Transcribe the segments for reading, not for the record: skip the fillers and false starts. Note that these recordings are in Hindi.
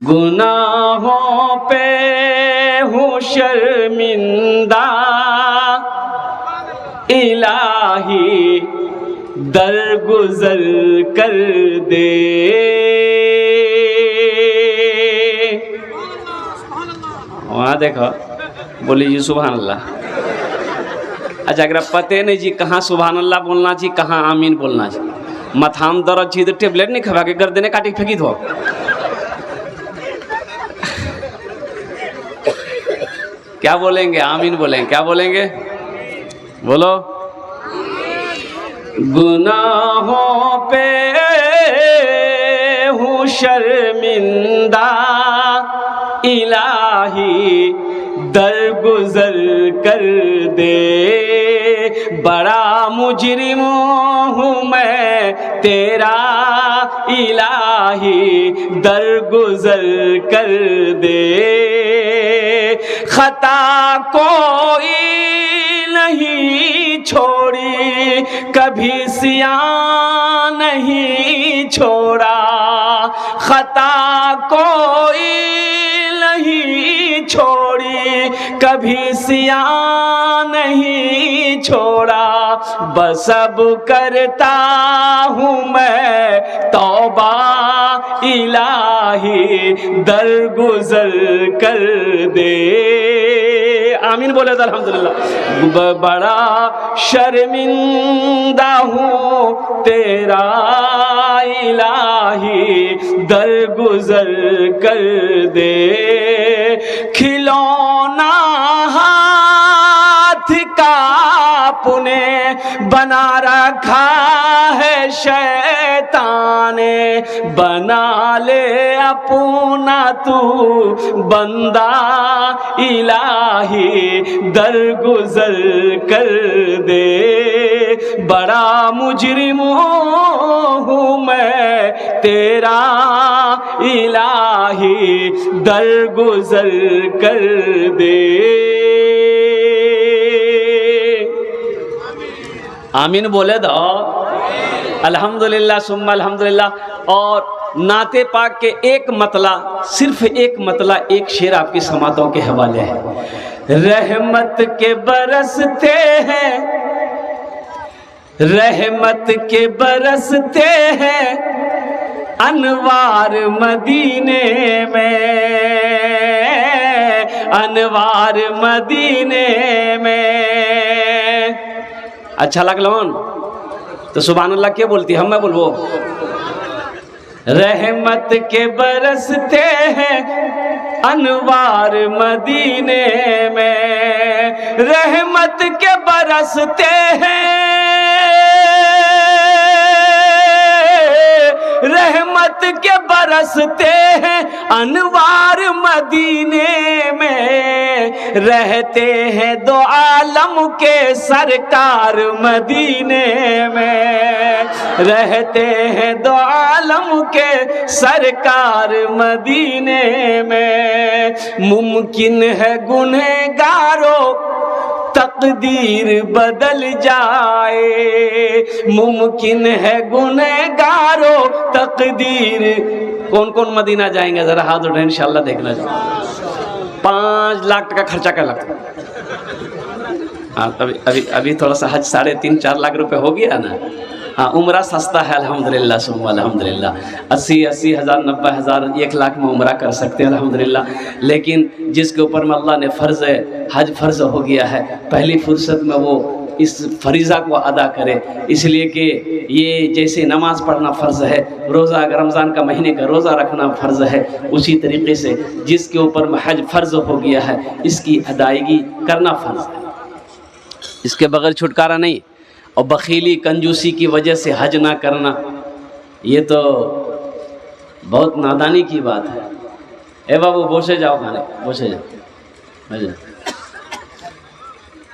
गुनाहों पे हूँ शर्मिंदा, इलाही दरगुजर कर दे। वहाँ देखो, बोली जी सुभान अल्लाह। अच्छा, अगर पते नहीं जी कहाँ सुभान अल्लाह बोलना चाहिए, कहाँ आमीन बोलना चाहिए। मथाम दर्द चाहिए तो टेबलेट नहीं खवा के गर्दने काटी फेंकी दो। क्या बोलेंगे? आमीन बोलेंगे। क्या बोलेंगे? बोलो। गुनाहों पे हूँ शर्मिंदा, इलाही दरगुजर कर दे। बड़ा मुजरिम हूँ मैं तेरा, इलाही दरगुजर कर दे। खता कोई नहीं छोड़ी, कभी सियां नहीं छोड़ा। खता कोई नहीं छोड़ी, कभी सियां नहीं छोड़ा। बस अब करता हूँ मैं तौबा, इलाही दरगुजर कर दे। आमीन बोले तो अल्हम्दुलिल्लाह। बड़ा शर्मिंदा हूँ तेरा, इलाही दरगुजर कर दे। खिलौना हाथ का पुने बना रखा है शैतान ने। बना ले अपना तू बंदा, इलाही दरगुजर कर दे। बड़ा मुजरिम हूँ मैं तेरा, इलाही दरगुजर कर दे। आमीन बोले दो। अल्हम्दुलिल्लाह सुम्मा अल्हम्दुलिल्लाह। और नाते पाक के एक मतला, सिर्फ एक मतला, एक शेर आपकी समातों के हवाले है। रहमत के बरसते हैं, रहमत के बरसते हैं अनवार मदीने में, अनवार मदीने में। अच्छा लगलोन तो सुभान अल्लाह क्या बोलती हम? मैं बोलबो। रहमत के बरसते हैं अनवार मदीने में, रहमत के बरसते हैं, रहमत के बरसते हैं अनवार मदीने में। रहते हैं दो आलम के सरकार मदीने में, रहते हैं दो आलम के सरकार मदीने में। मुमकिन है गुनहगारों तकदीर बदल जाए, मुमकिन है गुनहगारों तकदीर। कौन कौन मदीना जाएंगे जरा हाथ उठाएं, इंशाल्लाह देखना जाए। 5 लाख टका खर्चा कर लगता। हाँ, अभी थोड़ा सा हज 3.5-4 लाख रुपए हो गया ना। हाँ, उम्रा सस्ता है अल्हम्दुलिल्लाह सुम्मा अल्हम्दुलिल्लाह। 80 हज़ार 90 हज़ार 1 लाख में उम्रा कर सकते हैं अल्हम्दुलिल्लाह। लेकिन जिसके ऊपर में अल्लाह ने फ़र्ज़ हज फ़र्ज़ हो गया है, पहली फुर्सत में वो इस फरीज़ा को अदा करे। इसलिए कि ये जैसे नमाज़ पढ़ना फ़र्ज़ है, रोज़ा रमज़ान का महीने का रोज़ा रखना फ़र्ज़ है, उसी तरीके से जिसके ऊपर में हज फ़र्ज़ हो गया है, इसकी अदायगी करना फ़र्ज़ है। इसके बगैर छुटकारा नहीं। और बखीली कंजूसी की वजह से हज ना करना, ये तो बहुत नादानी की बात है। ए बाबू बोसे जाओ, खाने बोसे जाओ।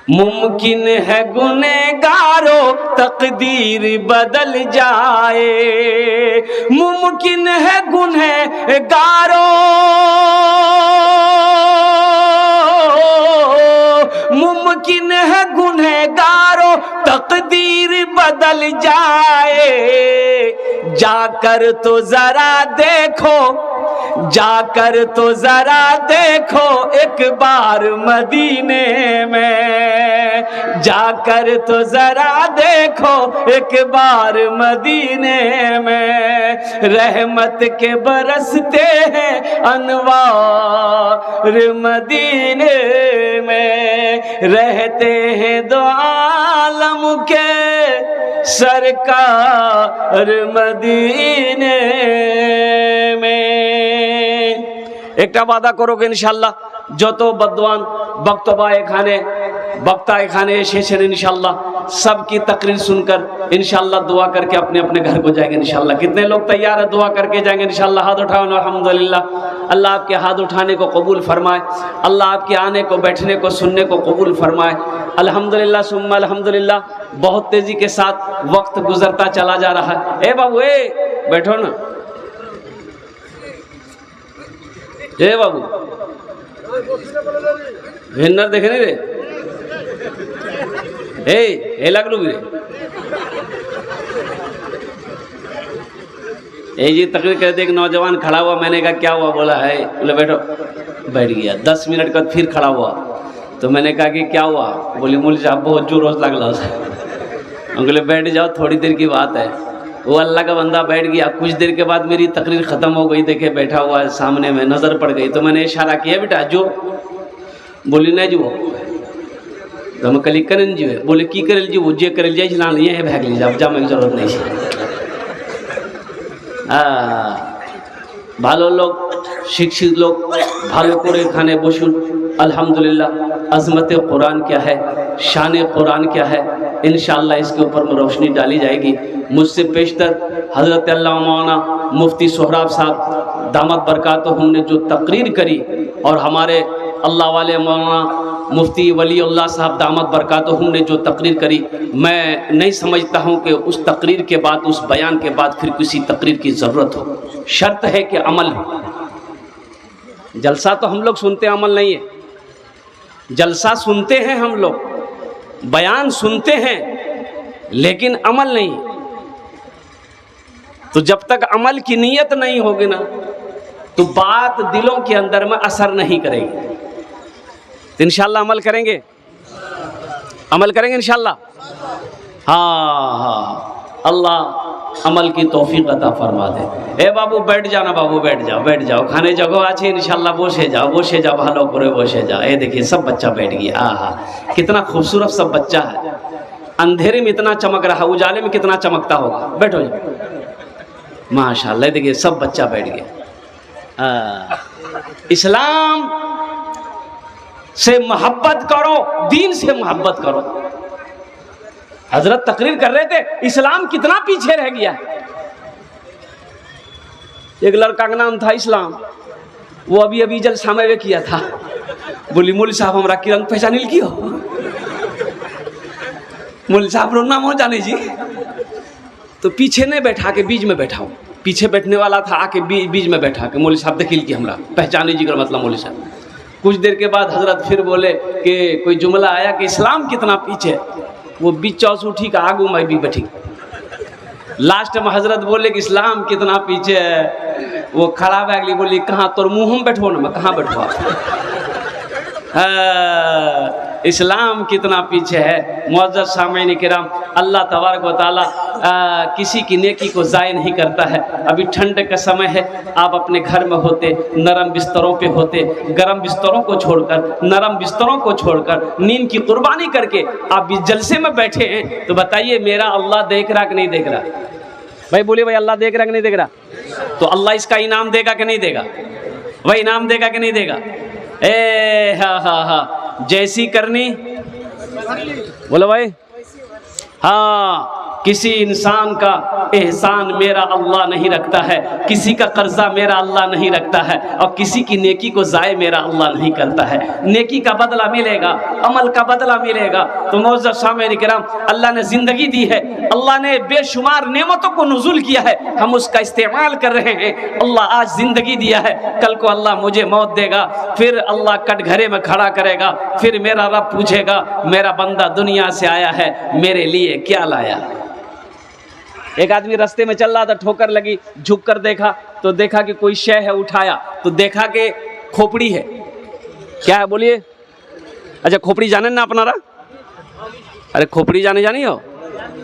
मुमकिन है गुनहगारों तकदीर बदल जाए, मुमकिन है गुनहगारों, मुमकिन है गुनहगारों तकदीर बदल जाए। जाकर तो जरा देखो जाकर तो जरा देखो एक बार मदीने में, जाकर तो जरा देखो एक बार मदीने में, रहमत के बरसते हैं अनवार मदीने में, रहते हैं दो आलम के सरकार मदीने में। एक वादा करोगे इंशाल्लाह जो तो बदवान बक्तबा खाने बक्ता खाने एसेছেন इंशाल्लाह सबकी तकरीर सुनकर इंशाल्लाह दुआ करके अपने अपने घर को जाएंगे इंशाल्लाह। कितने लोग तैयार है दुआ करके जाएंगे इंशाल्लाह? हाथ उठाओ अल्हम्दुलिल्लाह। अल्लाह आपके हाथ उठाने को कबूल फरमाए, अल्लाह आपके आने को बैठने को सुनने को कबूल फरमाए। अल्हम्दुलिल्लाह सुम्मा अल्हम्दुलिल्लाह। बहुत तेजी के साथ वक्त गुजरता चला जा रहा है। ए बाबू ए बैठो ना, ए बाबू विनर देखे नहीं रे, ए लगलू रे, जी तकरीर करते एक नौजवान खड़ा हुआ, मैंने कहा क्या हुआ? बोला है, बोले बैठो, बैठ गया। 10 मिनट बाद फिर खड़ा हुआ तो मैंने कहा कि क्या हुआ? बोले मौलवी साहब बहुत जोर रोज लगला। बोले बैठ जाओ थोड़ी देर की बात है। वो अल्लाह का बंदा बैठ गया। कुछ देर के बाद मेरी तकरीर ख़त्म हो गई, देखे बैठा हुआ है सामने में, नज़र पड़ गई तो मैंने इशारा किया बेटा जो। बोली नहीं जी वो तो हम कल करल जी। बोले की करल जी? वो जे करल जाए ये भाग ली जा, जाने की जरूरत नहीं है। भालो लोग शिक्षित लोग भालो करे खाने बसुन। अल्हम्दुलिल्लाह अज़मत कुरान क्या है, शान कुरान क्या है, इंशाअल्लाह इसके ऊपर में रोशनी डाली जाएगी। मुझसे पेशतर हज़रत अल्लामा मौलाना मुफ्ती सोहराब साहब दामत बरकातुहुम ने जो तकरीर करी और हमारे अल्लाह वाले मौलाना मुफ्ती वलीउल्लाह साहब दामत बरकातुहुम ने जो तकरीर करी, मैं नहीं समझता हूँ कि उस तकरीर के बाद, उस बयान के बाद फिर किसी तकरीर की ज़रूरत हो। शर्त है कि अमल हो। जलसा तो हम लोग सुनते हैं, अमल नहीं है। जलसा सुनते हैं हम लोग, बयान सुनते हैं, लेकिन अमल नहीं। तो जब तक अमल की नीयत नहीं होगी ना तो बात दिलों के अंदर में असर नहीं करेगी। तो इंशाल्लाह अमल करेंगे, अमल करेंगे इंशाल्लाह। हाँ अल्लाह अमल की तौफीक अता फरमा दे। ए बाबू बैठ जाना, बाबू बैठ जाओ, बैठ जाओ, खाने जगह आछे इंशाल्लाह, बसे जाओ, भालो करे बसे जाओ। ए देखिए सब बच्चा बैठ गया। आहा कितना खूबसूरत सब बच्चा है। अंधेरे में इतना चमक रहा, उजाले में कितना चमकता होगा। बैठो माशाल्लाह, देखिए सब बच्चा बैठ गया। इस्लाम से मोहब्बत करो, दीन से मोहब्बत करो। हजरत तकरीर कर रहे थे, इस्लाम कितना पीछे रह गया। एक लड़का का नाम था इस्लाम, वो अभी अभी जलसा में किया था। बोली मौलवी साहब हमारा किरण पहचानिल की हो? मौलवी साहब रो नाम हो जाने जी। तो पीछे नहीं बैठा के बीच में बैठाओ, पीछे बैठने वाला था आके बीच में बैठा के मौलवी साहब देखिल की हमरा पहचाने जी का मतलब मौलवी साहब। कुछ देर के बाद हजरत फिर बोले कि कोई जुमला आया कि इस्लाम कितना पीछे। वो बीच चौस उठी का आगू मैं भी बैठी। लास्ट में हजरत बोले कि इस्लाम कितना पीछे है। वो खड़ा बैगली बोली कहाँ तोर मुँह में बैठो ना, मैं कहाँ बैठवा। इस्लाम कितना पीछे है। मुअज़्ज़ज़ सामईन किराम, अल्लाह तबारक व तआला किसी की नेकी को ज़ाय नहीं करता है। अभी ठंड का समय है, आप अपने घर में होते, नरम बिस्तरों पे होते, गरम बिस्तरों को छोड़कर, नरम बिस्तरों को छोड़कर, नींद की कुर्बानी करके आप इस जलसे में बैठे हैं, तो बताइए मेरा अल्लाह देख रहा कि नहीं देख रहा? भाई बोलिए भाई, अल्लाह देख रहा कि नहीं देख रहा? तो अल्लाह इसका इनाम देगा कि नहीं देगा? वही इनाम देगा कि नहीं देगा? हाँ, जैसी करनी बोलो भाई। हाँ, किसी इंसान का एहसान मेरा अल्लाह नहीं रखता है, किसी का कर्जा मेरा अल्लाह नहीं रखता है, और किसी की नेकी को ज़ाय मेरा अल्लाह नहीं करता है। नेकी का बदला मिलेगा, अमल का बदला मिलेगा। तो मुअज़्ज़ज़ सामईन किराम, अल्लाह ने ज़िंदगी दी है, अल्लाह ने बेशुमार नेमतों को नुज़ूल किया है, हम उसका इस्तेमाल कर रहे हैं। अल्लाह आज ज़िंदगी दिया है, कल को अल्लाह मुझे मौत देगा, फिर अल्लाह कटघरे में खड़ा करेगा, फिर मेरा रब पूछेगा मेरा बंदा दुनिया से आया है, मेरे लिए क्या लाया। एक आदमी रास्ते में चल रहा था, ठोकर लगी, झुक कर देखा, तो देखा कि कोई शय है, उठाया तो देखा कि खोपड़ी है। क्या है बोलिए? अच्छा, खोपड़ी जाने ना अपनारा? अरे खोपड़ी जाने हो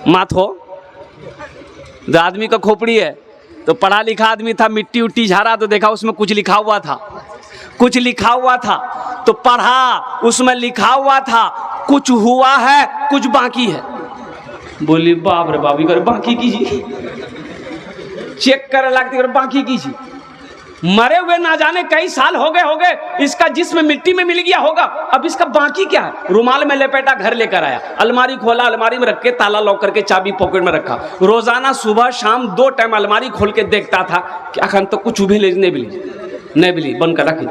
माथ हो तो आदमी का खोपड़ी है। तो पढ़ा लिखा आदमी था, मिट्टी उट्टी झाड़ा तो देखा उसमें कुछ लिखा हुआ था, कुछ लिखा हुआ था तो पढ़ा, उसमें लिखा हुआ था कुछ हुआ है कुछ बाकी है। बोली बाप रे बाप, कर बाकी कीजिए, चेक करे लगती कर बाकी कीजिए। मरे हुए ना जाने कई साल हो गए, इसका जिस्म मिट्टी में मिल गया होगा, अब इसका बाकी क्या है? रुमाल में लपेटा घर लेकर आया, अलमारी खोला, अलमारी में रख के ताला लॉक करके चाबी पॉकेट में रखा। रोजाना सुबह शाम 2 टाइम अलमारी खोल के देखता था कि अखन तो कुछ भी नहीं मिली बंद कर रखी।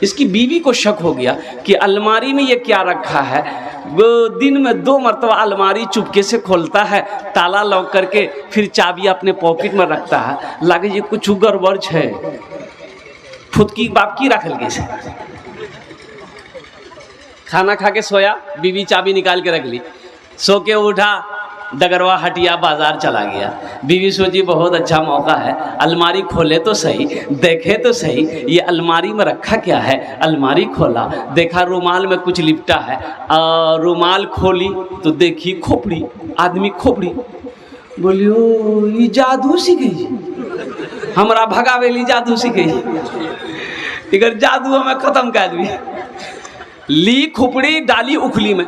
इसकी बीवी को शक हो गया कि अलमारी में ये क्या रखा है। वो दिन में 2 मरतबा अलमारी चुपके से खोलता है, ताला लॉक करके, फिर चाबी अपने पॉकेट में रखता है। लगे ये कुछ गड़बड़ है, फुदकी बाप की रखल के। खाना खा के सोया, बीवी चाबी निकाल के रख ली, सो के उठा, डगरवा हटिया बाजार चला गया। बीवी सोची बहुत अच्छा मौका है, अलमारी खोले तो सही, देखे तो सही ये अलमारी में रखा क्या है। अलमारी खोला, देखा रुमाल में कुछ लिपटा है, रुमाल खोली तो देखी खोपड़ी, आदमी खोपड़ी। बोलियो ये जादू सीखे, हमरा भगावेली जादू सीखे, इधर जादू हमें खत्म कर दी। ली खोपड़ी डाली उखली में,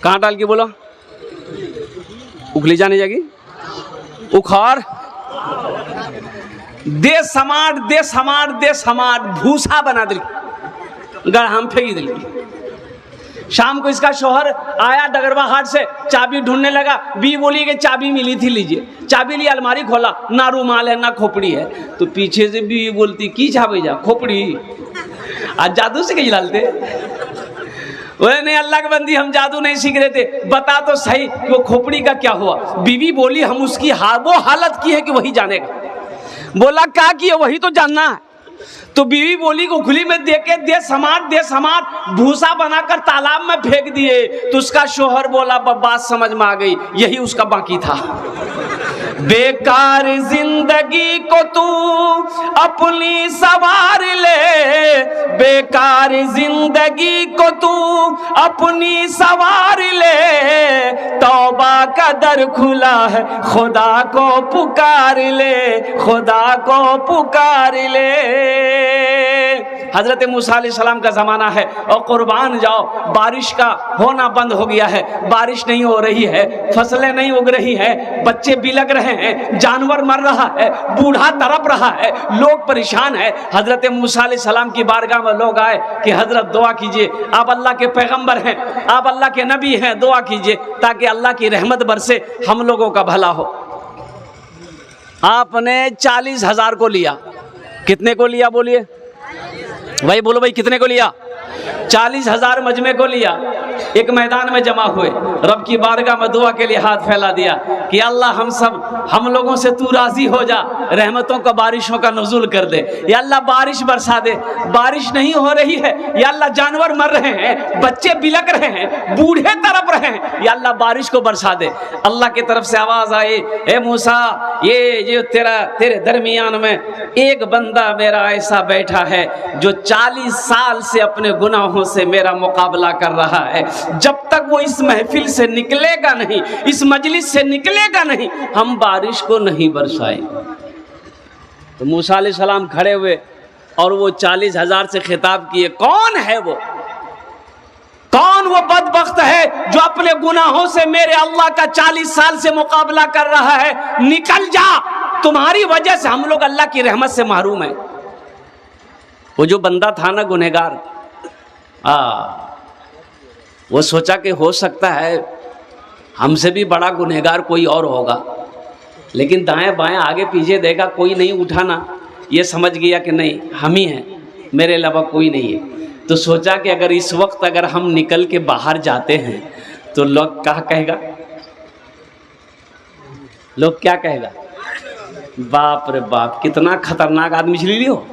कहाँ डाल के बोला? उखली जाने जाएगी, उखाड़ दे समार भूसा बना दिल, गढ़ाम फेंक दिल। शाम को इसका शौहर आया डगरवा हाट से, चाबी ढूंढने लगा। बी बोली कि चाबी मिली थी, लीजिए। चाबी ली, अलमारी खोला, ना रुमाल है ना खोपड़ी है। तो पीछे से बी बोलती की छापे जा खोपड़ी, आज जादू से कहीं डालते। बोले नहीं अल्लाह के बंदी, हम जादू नहीं सीख रहे थे, बता तो सही कि वो खोपड़ी का क्या हुआ। बीवी बोली हम उसकी वो हालत की है कि वही जानेगा। बोला क्या किया, वही तो जानना है। तो बीवी बोली कि उखली में देके दे समार भूसा बनाकर तालाब में फेंक दिए। तो उसका शोहर बोला बात समझ में आ गई, यही उसका बाकी था। बेकार जिंदगी को तू अपनी सवार ले, बेकार जिंदगी को तू अपनी सवार ले, तौबा का दर खुला है खुदा को पुकार ले, खुदा को पुकार ले। हजरत मूसा अलैहिस्सलाम का ज़माना है और कुर्बान जाओ, बारिश का होना बंद हो गया है, बारिश नहीं हो रही है, फसलें नहीं उग रही हैं, बच्चे बिलग रहे हैं, जानवर मर रहा है, बूढ़ा तड़प रहा है, लोग परेशान है। हजरत मूसा अलैहिस्सलाम की बारगाह में लोग आए कि हजरत दुआ कीजिए, आप अल्लाह के पैगंबर हैं, आप अल्लाह के नबी हैं, दुआ कीजिए ताकि अल्लाह की रहमत बरसे, हम लोगों का भला हो। आपने 40,000 को लिया, कितने को लिया बोलिए भाई, बोलो भाई कितने को लिया? 40,000 मजमे को लिया। एक मैदान में जमा हुए, रब की बारगाह में दुआ के लिए हाथ फैला दिया कि अल्लाह हम लोगों से तू राजी हो जा, रहमतों का बारिशों का नुज़ुल कर दे, या अल्लाह बारिश बरसा दे। बारिश नहीं हो रही है, या अल्लाह जानवर मर रहे हैं, बच्चे बिलक रहे हैं, बूढ़े तड़प रहे हैं, या अल्लाह बारिश को बरसा दे। अल्लाह की तरफ से आवाज आई, ए मूसा, ये तेरे दरमियान में एक बंदा मेरा ऐसा बैठा है जो 40 साल से अपने गुनाहों से मेरा मुकाबला कर रहा है, जब तक वो इस महफिल से निकलेगा नहीं, इस मजलिस से निकलेगा नहीं, हम बारिश को नहीं बरसाएंगे। तो मूसा अलैहिस्सलाम खड़े हुए और वो 40,000 से खिताब किए, कौन है वो? कौन वो बदबख्त है जो अपने गुनाहों से मेरे अल्लाह का 40 साल से मुकाबला कर रहा है? निकल जा, तुम्हारी वजह से हम लोग अल्लाह की रहमत से महरूम हैं। वो जो बंदा था ना गुनहगार, वो सोचा कि हो सकता है हमसे भी बड़ा गुनहगार कोई और होगा, लेकिन दाएं बाएं आगे पीछे देखा, कोई नहीं उठा ना, ये समझ गया कि नहीं हम ही हैं, मेरे अलावा कोई नहीं है। तो सोचा कि अगर इस वक्त अगर हम निकल के बाहर जाते हैं तो लोग क्या कहेगा, लोग क्या कहेगा? बाप रे बाप, कितना खतरनाक आदमी चली लियो,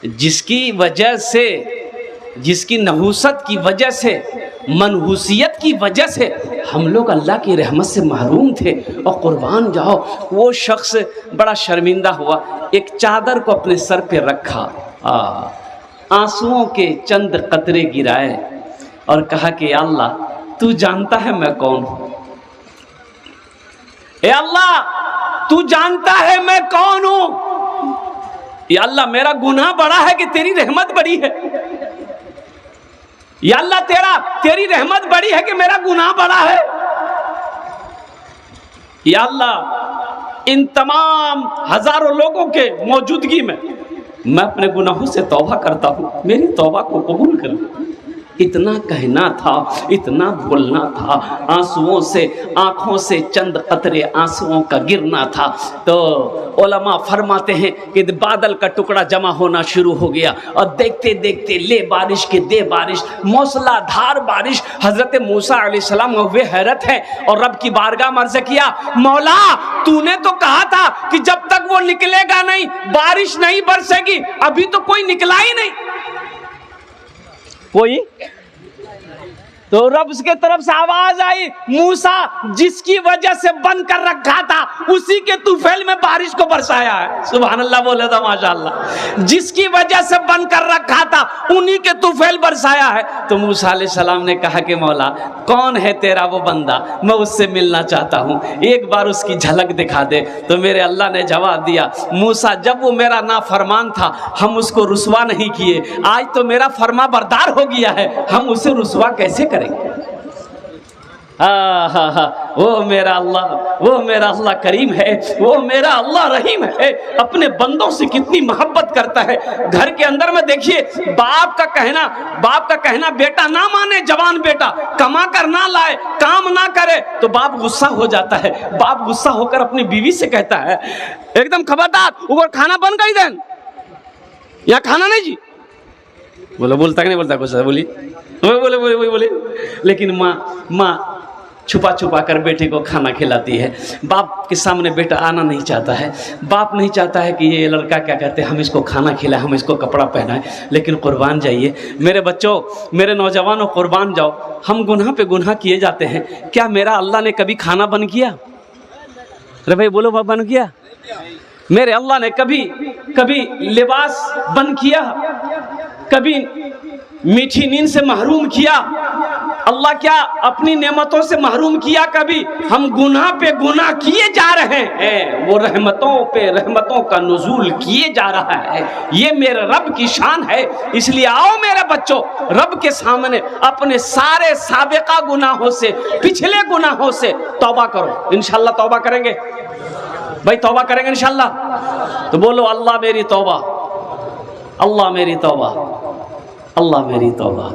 जिसकी वजह से, जिसकी नहुसत की वजह से, मनहूसियत की वजह से हम लोग अल्लाह की रहमत से महरूम थे और कुर्बान जाओ। वो शख्स बड़ा शर्मिंदा हुआ, एक चादर को अपने सर पे रखा, आंसुओं के चंद कतरे गिराए और कहा कि अल्लाह तू जानता है मैं कौन हूं, ए अल्लाह तू जानता है मैं कौन हूं। या अल्लाह मेरा गुनाह बड़ा है कि तेरी रहमत बड़ी है। या अल्लाह तेरी रहमत बड़ी है कि मेरा गुनाह बड़ा है। या अल्लाह इन तमाम हजारों लोगों के मौजूदगी में मैं अपने गुनाहों से तौबा करता हूं, मेरी तौबा को कबूल कर। इतना कहना था, इतना बोलना था, आंसुओं से, आंखों से चंद कतरे आंसुओं का गिरना था। तो उलमा फरमाते हैं कि बादल का टुकड़ा जमा होना शुरू हो गया और देखते देखते ले बारिश के दे बारिश, मौसलाधार बारिश। हजरत मूसा अलैहिस्सलाम वे हैरत है और रब की बारगाह में अर्ज़ किया, मौला तूने तो कहा था कि जब तक वो निकलेगा नहीं बारिश नहीं बरसेगी, अभी तो कोई निकला ही नहीं। कोई तो रब के तरफ से आवाज आई, मूसा जिसकी वजह से बंद कर रखा था उसी के तूफैल में बारिश को बरसाया है। सुभान अल्लाह बोले था माशाअल्लाह। जिसकी वजह से बंद कर रखा था उन्हीं के तूफैल बरसाया है। तो मूसा अलैहिस्सलाम ने कहा कि मौला कौन है तेरा वो बंदा, मैं उससे मिलना चाहता हूँ, एक बार उसकी झलक दिखा दे। तो मेरे अल्लाह ने जवाब दिया, मूसा जब वो मेरा नाफरमान था हम उसको रुसवा नहीं किए, आज तो मेरा फरमा बरदार हो गया है, हम उसे रुसवा कैसे करें। वो मेरा अल्लाह करीम है, वो मेरा अल्लाह रहीम है, अपने बंदों से कितनी मोहब्बत करता है। घर के अंदर में देखिए बाप का कहना बेटा ना माने, जवान बेटा कमा कर ना लाए, काम ना करे तो बाप गुस्सा हो जाता है। बाप गुस्सा होकर अपनी बीवी से कहता है एकदम खबरदार ऊपर खाना बंद कर दें, यहाँ खाना नहीं जी। बोलता कि नहीं बोलता, कुछ बोली। लेकिन माँ छुपा कर बेटे को खाना खिलाती है। बाप के सामने बेटा आना नहीं चाहता है। बाप नहीं चाहता है कि ये लड़का क्या कहते हैं हम इसको खाना खिलाएं, हम इसको कपड़ा पहनाएं। लेकिन कुर्बान जाइए मेरे बच्चों, मेरे नौजवानों, कुर्बान जाओ। हम गुनाह पे गुनाह किए जाते हैं। क्या मेरा अल्लाह ने कभी खाना बंद किया? अरे भाई बोलो, बाप बंद किया? मेरे अल्लाह ने कभी लिबास बंद किया? कभी मीठी नींद से महरूम किया? अल्लाह क्या अपनी नेमतों से महरूम किया कभी? हम गुनाह पे गुनाह किए जा रहे हैं, वो रहमतों पे रहमतों का नुज़ूल किए जा रहा है। ये मेरे रब की शान है। इसलिए आओ मेरे बच्चों, रब के सामने अपने सारे साबिका गुनाहों से, पिछले गुनाहों से तौबा करो। इंशाअल्लाह तौबा करेंगे भाई, तौबा करेंगे इंशाअल्लाह। तो बोलो अल्लाह मेरी तौबा, अल्लाह मेरी तौबा, अल्लाह मेरी तौबा।